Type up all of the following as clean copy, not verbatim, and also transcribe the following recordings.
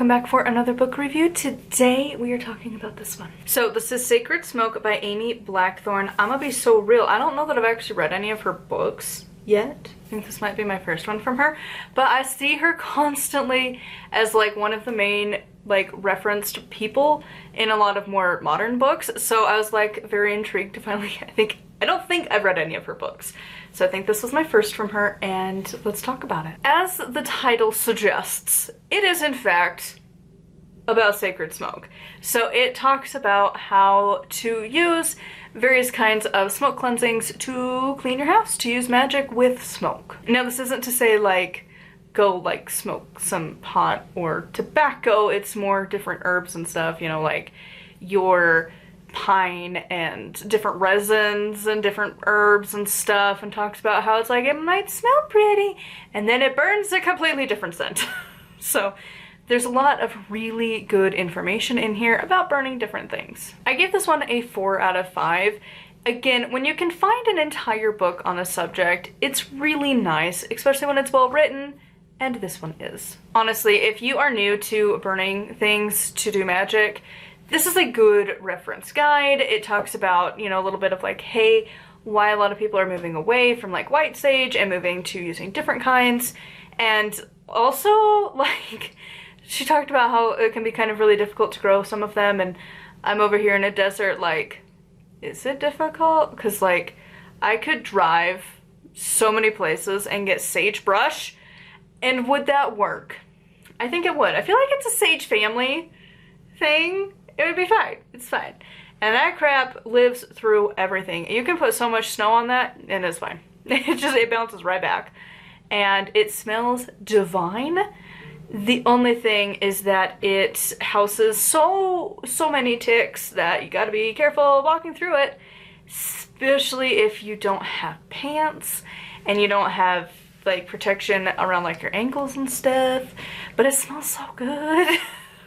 welcome back for another book review. Today we are talking about this one. So this is Sacred Smoke by Amy Blackthorn. I'm gonna be so real, I don't know that I've actually read any of her books yet. I think this might be my first one from her, but I see her constantly as like one of the main like referenced people in a lot of more modern books, so I was like very intrigued to finally, I don't think I've read any of her books, so I think this was my first from her, and let's talk about it. As the title suggests, it is in fact about sacred smoke. So it talks about how to use various kinds of smoke cleansings to clean your house, to use magic with smoke. Now this isn't to say like go like smoke some pot or tobacco, it's more different herbs and stuff, you know, like your pine and different resins and different herbs and stuff, and talks about how it's like it might smell pretty and then it burns a completely different scent. So there's a lot of really good information in here about burning different things. I gave this one a 4 out of 5. Again, when you can find an entire book on a subject, it's really nice, especially when it's well written, and this one is. Honestly, if you are new to burning things to do magic, this is a good reference guide. It talks about, you know, a little bit of like, hey, why a lot of people are moving away from like white sage and moving to using different kinds. And also, like, she talked about how it can be kind of really difficult to grow some of them, and I'm over here in a desert, like, is it difficult? Because like, I could drive so many places and get sagebrush, and would that work? I think it would. I feel like it's a sage family thing. It would be fine. It's fine. And that crap lives through everything. You can put so much snow on that and it's fine. It bounces right back. And it smells divine. The only thing is that it houses so many ticks that you gotta be careful walking through it, especially if you don't have pants and you don't have like protection around like your ankles and stuff, but it smells so good.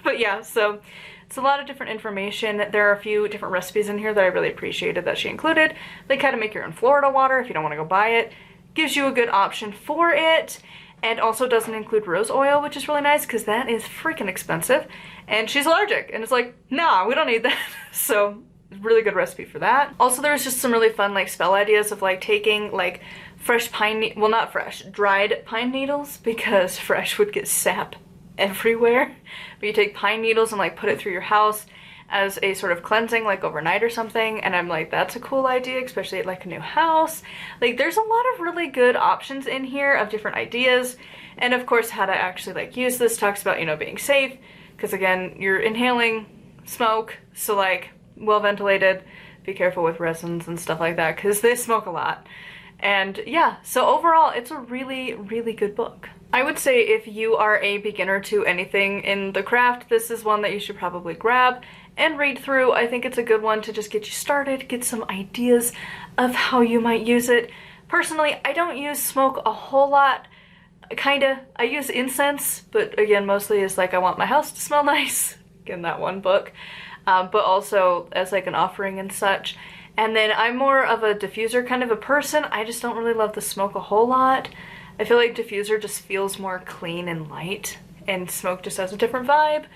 But yeah, so it's a lot of different information. There are a few different recipes in here that I really appreciated that she included. They kind of make your own Florida water if you don't want to go buy it. Gives you a good option for it, and also doesn't include rose oil, which is really nice because that is freaking expensive. And she's allergic, and it's like, nah, we don't need that. So really good recipe for that. Also, there was just some really fun like spell ideas of like taking like fresh pine, well not fresh, dried pine needles, because fresh would get sap everywhere. But you take pine needles and like put it through your house as a sort of cleansing like overnight or something, and I'm like, that's a cool idea, especially at like a new house. Like there's a lot of really good options in here of different ideas, and of course how to actually like use this. Talks about, you know, being safe, because again, you're inhaling smoke, so like well ventilated, be careful with resins and stuff like that because they smoke a lot. And yeah, so overall it's a really good book. I would say if you are a beginner to anything in the craft, this is one that you should probably grab and read through. I think it's a good one to just get you started, get some ideas of how you might use it. Personally, I don't use smoke a whole lot. Kinda. I use incense, but again, mostly is like I want my house to smell nice. Again, that one book. But also as like an offering and such. And then I'm more of a diffuser kind of a person. I just don't really love the smoke a whole lot. I feel like diffuser just feels more clean and light, and smoke just has a different vibe.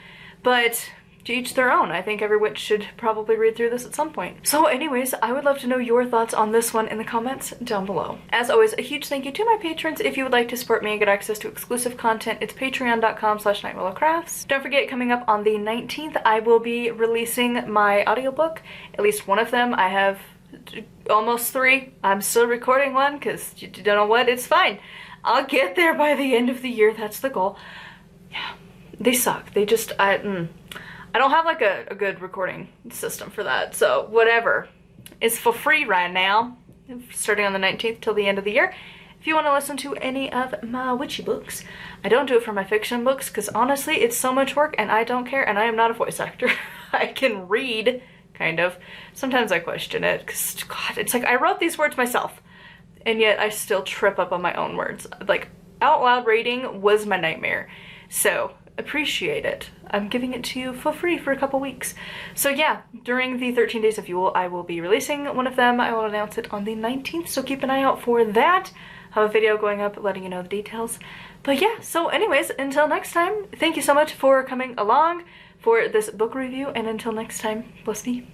But to each their own. I think every witch should probably read through this at some point. So anyways, I would love to know your thoughts on this one in the comments down below. As always, a huge thank you to my patrons. If you would like to support me and get access to exclusive content, it's patreon.com/nightwillowcrafts. Don't forget, coming up on the 19th, I will be releasing my audiobook, at least one of them. I have almost 3. I'm still recording one because you don't know what, it's fine. I'll get there by the end of the year, that's the goal. Yeah, they suck. They just, I don't have like a good recording system for that, so whatever. It's for free right now, starting on the 19th till the end of the year. If you want to listen to any of my witchy books, I don't do it for my fiction books because honestly it's so much work and I don't care, and I am not a voice actor. I can read, kind of. Sometimes I question it because, God, it's like I wrote these words myself and yet I still trip up on my own words. Like out loud reading was my nightmare. So appreciate it. I'm giving it to you for free for a couple weeks. So yeah, during the 13 days of Yule, I will be releasing one of them. I will announce it on the 19th, so keep an eye out for that. I have a video going up letting you know the details. But yeah, so anyways, until next time, thank you so much for coming along for this book review, and until next time, bless be.